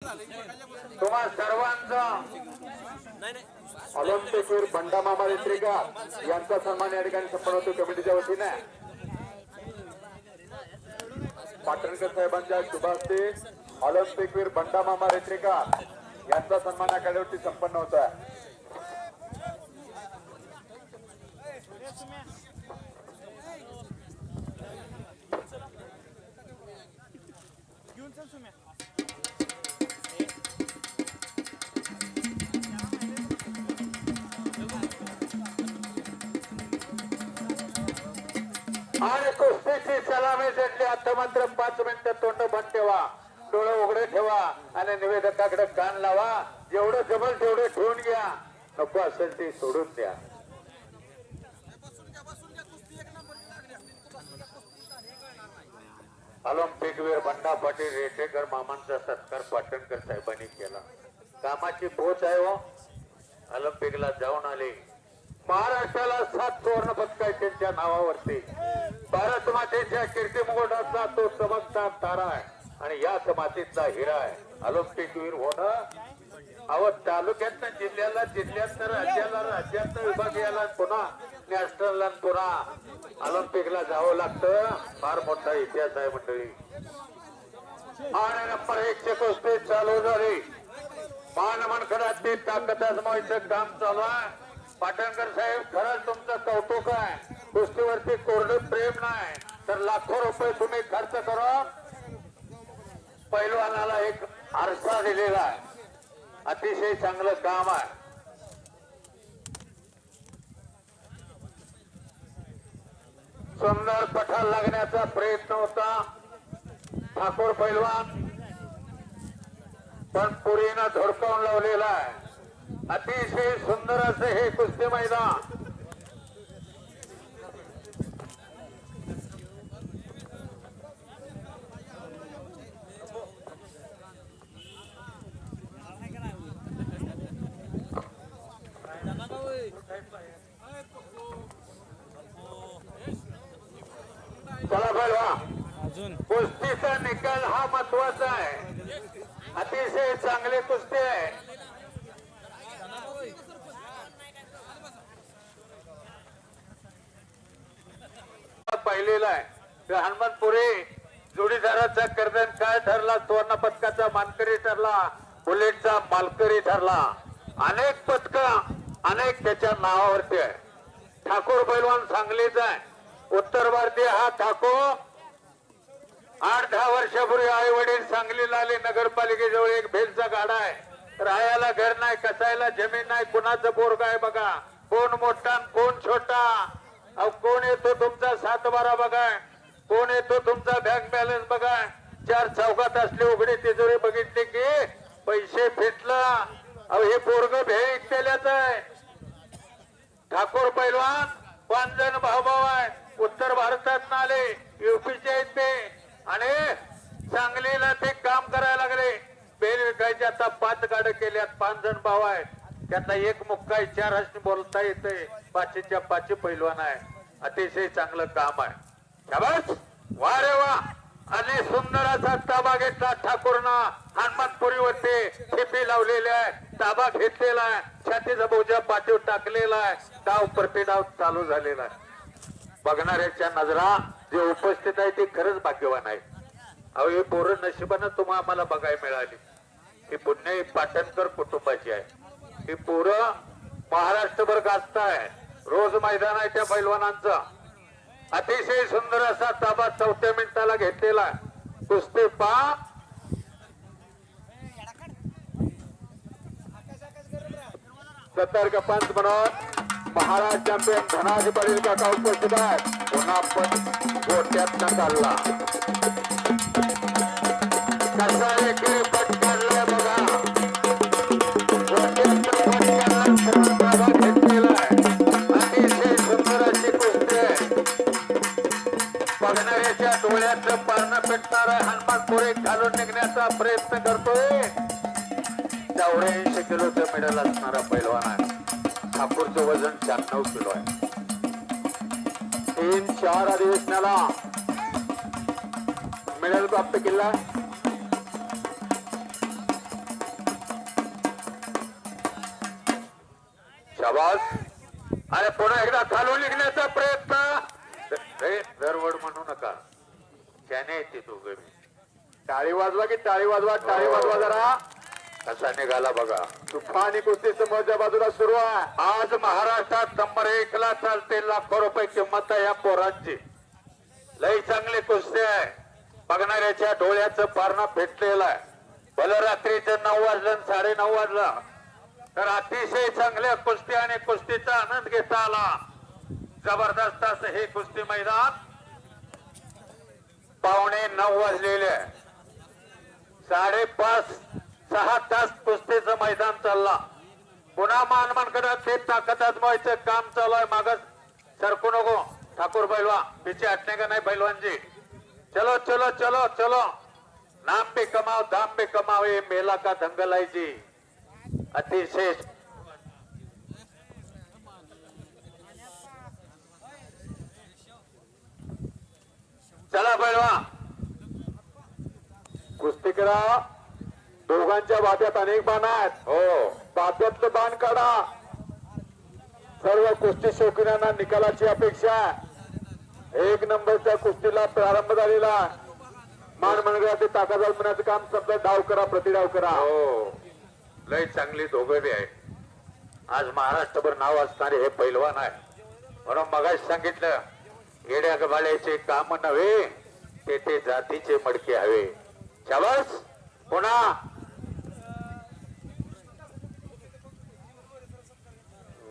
तुम्हा सर्वांचा ऑलिम्पिकवीर बंडा मामा रेत्रेकर यांचा सन्मान या ठिकाणी संपन्न होतो कमिटीच्या वतीने। पाटणकर साहेबांच्या शुभ हस्ते ऑलिम्पिकवीर बंडा मामा रेत्रेकर यांचा सन्मान या कार्यवरती संपन्न होत आहे। आणि कुस्तीची सलामी घेतली। आता मात्र 5 मिनिटं तोंड बंद ठेवा, डोळे उघडे ठेवा आणि निवेदकाकडे कान लावा। जेवढं जमल तेवढे ठेवून घ्या, नको असेल ते सोडून द्या। ऑलिम्पिकवीर बंडा पाटील रेटेकर मामांचा सत्कार पाटणकर साहेबांनी केला। कामाची पोच आहे हो। ऑलिम्पिकला जाऊन आले, महाराष्ट्राला 7 सुवर्ण पदक आहेत त्यांच्या नावावरती। भारत मातेच्या कीर्ती मुकुटाचा तो चमकदार तारा आहे आणि या मातीचा हिरा आहे। ऑलिम्पिकवीर होणं अव तालुक्यात जिल्ह्याला, जिल्ह्यात राज्याला, राज्यात विभागीयाला, पुन्हा नॅशनलला, पुन्हा ऑलिम्पिकला जावं लागतं। फार मोठा इतिहास आहे मंडळी। आणि नंबर 1 ची कुस्ती चालू झाली। मान मनखडाची ताकद आजमावायचं काम चालू आहे। पाटणकर साहेब, खरंच तुमचं कौतुक आहे। कुस्तीवरती कोरडं प्रेम नाही तर लाखो रुपये तुम्ही खर्च करून पैलवानाला एक आरसा दिलेला आहे। अतिशय चांगलं काम आहे। सुंदर पठार लागण्याचा प्रयत्न होता ठाकूर पैलवान, पण पुरीनं धडकावून लावलेला आहे। अतिशय सुंदर असे हे कुस्ती मैदान। चला पैलवान, कुस्तीचा निकाल हा महत्वाचा आहे। अतिशय चांगली कुस्ती आहे। पाहिलेला आहे हनुमंतपुरी जोडीदाराचा कर्दन काय ठरला, सुवर्ण पदकाचा मानकरी ठरला, बुलेटचा मालकरी ठरला। अनेक पदक अनेक त्याच्या नावावरती आहे। ठाकूर पैलवान सांगलीचा आहे। उत्तर भारतीय हा ठाकूर 8-10 वर्षापूर्वी आई वडील सांगलीला आले। नगरपालिकेजवळ एक भेलचा गाडा आहे। राहायला घर नाही, कसायला जमीन नाही, कुणाचं पोरग आहे बघा, कोण मोठा कोण छोटा, अहो कोण येतो तुमचा 7-12 बघा, कोण येतो तुमचा बँक बॅलन्स बघा। 4 चौकात असली उघडी तिजोरी बघितली की पैसे फिटला। अहो हे पोरग भेट केल्याच आहे। ठाकूर पैलवान 5 जण भाऊ आहे। उत्तर भारतात आले, यूपीचे आहेत ते, आणि सांगलीला ते काम करायला लागले। बेल विकायचे आता 5 गाड्या केल्यात। 5 जण भाऊ आहेत, त्यातला एक मुक्का आहे, 4 हसनी बोलता येते। 5च्या 5 पैलवान आहे। अतिशय चांगलं काम आहे। शाबास, वा रे वा। आणि सुंदर असा ताबा घेतला ठाकूरना। हनुमंतपुरीवरती ठिपी लावलेली आहे, ताबा घेतलेला आहे, छातीचा बोजा पाठीवर टाकलेला आहे। डाव प्रतिडाव चालू झालेला आहे। बघणाऱ्याच्या नजरा जे उपस्थित आहे ते खरंच भाग्यवान आहे। अहो हे पोरं नशिबानं तुम्हाला आम्हाला बघायला मिळाली। ही पुण्य पाटणकर कुटुंबाची आहे। ही पोरं महाराष्ट्रभर गाजताय। रोज मैदान आहे त्या पैलवानांचं। अतिशय सुंदर असा ताबा 4थ्या मिनिटाला घेतलेला आहे। कुस्ती पा सतर्क पंच म्हणून महाराज चॅम्पियन धनाजी पाटील काका उपस्थित आहे। पुन्हा पण गोट्यात चालला कसा एकेरी पटकारलाय बघा। घेतलेला आहे। अतिशय सुंदर अशी कुस्ती आहे। बघणाऱ्याच्या डोळ्याचं पारणं पेटणारा हनुमंतपुरी घालून निघण्याचा प्रयत्न करतोय। 84 किलोचं मेडल असणारा पैलवान आहे। ठाकूरचं वजन 96 किलो आहे। 3-4 अधिवेशनाला मेडल प्राप्त केला। शाबास. आणि पुन्हा एकदा खालून निघण्याचा प्रयत्न. दरवड म्हणू नका, त्याने येते दोघे. टाळी वाजवा की टाळी वाजवा, टाळी वाजवा जरा. कसा निघाला बघा. तुफानी कुस्ती समोरच्या बाजूला सुरू आहे. आज महाराष्ट्रात नंबर 1 ला चालते. लाखो रुपये किंमत आहे या पोरांची. लई चांगली कुस्ती आहे. बघणाऱ्याच्या डोळ्याचं पारणं फेटलेलं आहे. भलं रात्रीचं 9 वाजलं 9:30 वाजलं तर अतिशय चांगल्या कुस्ती आणि कुस्तीचा आनंद घेता आला. जबरदस्त असं हे कुस्ती मैदान. 8:45 वाजलेले. 5.5-6 तास कुस्तीचं मैदान चालला. पुन्हा मानमानकडे ते ताकद आजमावायचं काम चालू आहे. मागच सरकू नको ठाकूर पैलवान. पीछे हटने का नहीं पैलवान जी. चलो चलो चलो चलो. नाम पे कमाओ, दाम पे कमाओ. ये मेला का दंगल आहे जी. अतिशय चला पैलवान. कुस्ती करा. दोघांच्या बाब्यात अनेक बाण आहेत. हो, बाब्यातलं बाण काढा. सर्व कुस्ती शौकीनांना निकालाची अपेक्षा. 1 नंबरच्या कुस्तीला प्रारंभ झालेला. मान मनगडाचे ताकद आजमावण्याचं काम. समजा डाव करा, प्रतिडाव करा. हो, लय चांगली दोघे बी आहे. आज महाराष्ट्रभर नाव असणारे हे पैलवान आहे. म्हणून मगाच सांगितलं, येड्या गबाळ्याचे काम नव्हे, ते जातीचे मडके हवे. शाबास. पुन्हा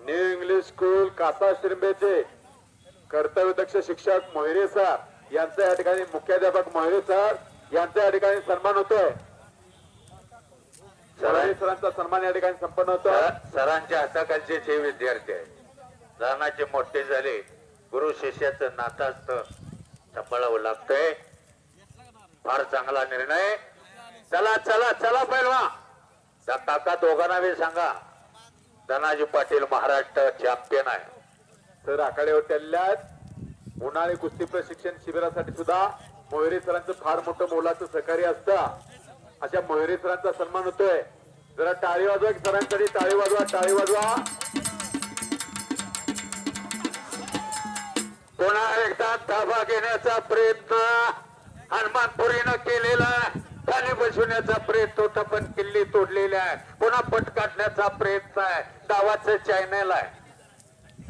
न्यू इंग्लिश स्कूल कासा शिरंबेचे कर्तव्यदक्ष शिक्षक मोहिरे सर यांचा या ठिकाणी मुख्याध्यापक मोहिरे सर यांचा या ठिकाणी सन्मान होतोय. सरांचा सन्मान या ठिकाणी संपन्न होतोय. सरांच्या हाताखालचे जे विद्यार्थी आहेत, लहानाचे मोठे झाले, गुरु शिष्याचं नातं असतं, सांभाळावं लागतंय. फार चांगला निर्णय. चला चला चला पैलवा. त्या काका दोघांना बी सांगा, धनाजी पाटील महाराष्ट्र चॅम्पियन आहे. तर आखाड्यावर चालल्यात. उन्हाळी कुस्ती प्रशिक्षण शिबिरासाठी सुद्धा मोहिरे सरांचं फार मोठं मोलाचं सहकार्य असतं. अशा मोहिरे सरांचा सन्मान होतोय. जरा टाळी वाजवा सरांसाठी. टाळी वाजवा, टाळी वाजवा. पुन्हा एकदा ताबा घेण्याचा प्रयत्न हनुमानपुरीनं केलेला. खाली बसवण्याचा प्रयत्न होता पण किल्ली तोडलेली आहे. पुन्हा पट काढण्याचा प्रयत्न आहे. डावाचं चॅनल आहे.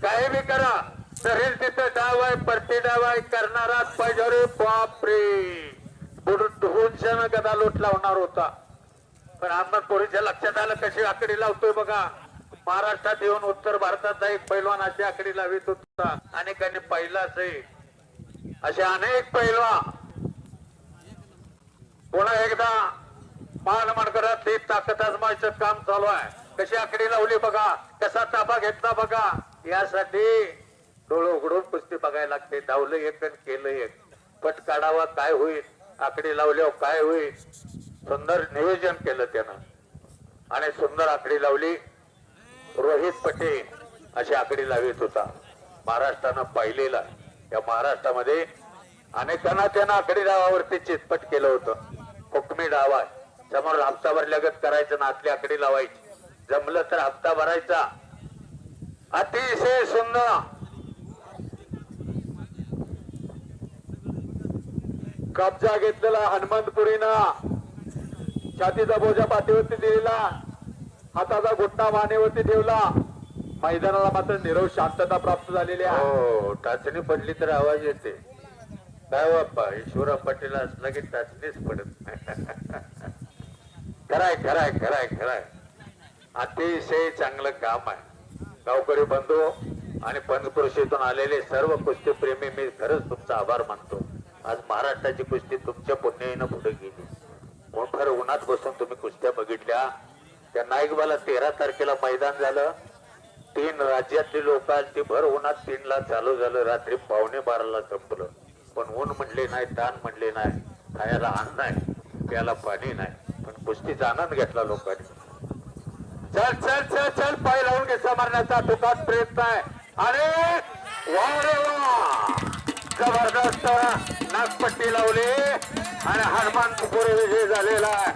काही बी करा, तरी तिथे डाव आहे, परती डाव आहे. करणाराच पाहिजे. रे बापरे, हुंशानं गदा लोट लावणार होता पण हनुमानपुरीच्या लक्षात आलं कशी आकडी लावतोय बघा. महाराष्ट्रात येऊन उत्तर भारताचा एक पैलवान अशी आकडी लावित होता. अनेकांनी पाहिलाच आहे. असे अनेक पैलवान. पुन्हा एकदा मान मनगडात ते ताकद आजमायचं काम चालू आहे. कशी आकडी लावली बघा, कसा ताबा घेतला बघा. यासाठी डोळं उघडून कुस्ती बघायला लागते. धावलं एक आणि केलं एक. पट काढावा काय होईल, आकडी लावल्यावर काय होईल. सुंदर नियोजन केलं त्यानं आणि सुंदर आकडी लावली. रोहित पटेल अशी आकडी लावित होता. महाराष्ट्रानं पाहिलेला. या महाराष्ट्रामध्ये अनेकांना त्यानं आकडी डावावरती चितपट केलं होतं. हुकमी डाव आहे. समोर हप्ता भरल्यागत करायचं ना, आतली आकडी लावायची. जमलं तर हप्ता भरायचा. अतिशय सुंदर. कब्जा घेतलेला हनुमंतपुरीनं. छातीचा बोजा पाठीवरती दिलेला. हाताचा घुटणा मानेवरती ठेवला. मैदानाला मात्र निरव शांतता प्राप्त झालेली आहे. हो, टाचणी पडली तर आवाज येते. काय बाप्पा, ईश्वरा पाटील असला की टाचणीच पडत नाही. खराय खराय खराय खराय. अतिशय चांगलं काम आहे. गावकरी बंधू आणि पंचकृषीतून आलेले सर्व कुस्ती प्रेमी, मी खरंच तुमचा आभार मानतो. आज महाराष्ट्राची कुस्ती तुमच्या पुण्याईनं पुढे गेली. मोठ्या उन्हात बसून तुम्ही कुस्त्या बघितल्या. त्या नाईकबाला 13 तारखेला मैदान झालं. 3 राज्यातली लोक आली. भर उन्हात 3 ला चालू झालं. रात्री 11:15 संपलं. पण ऊन म्हणले नाही, ताण म्हणले नाही, खायला अन्न नाही, प्याला पाणी नाही, पण कुस्तीचा आनंद घेतला लोकांनी. चल चल चल चल. पाय लावून घेसा मारण्याचा टोकात प्रयत्न आहे आणि वा रे वा, जबरदस्त नागपट्टी लावली आणि हनुमानपुरी विजय झालेला आहे.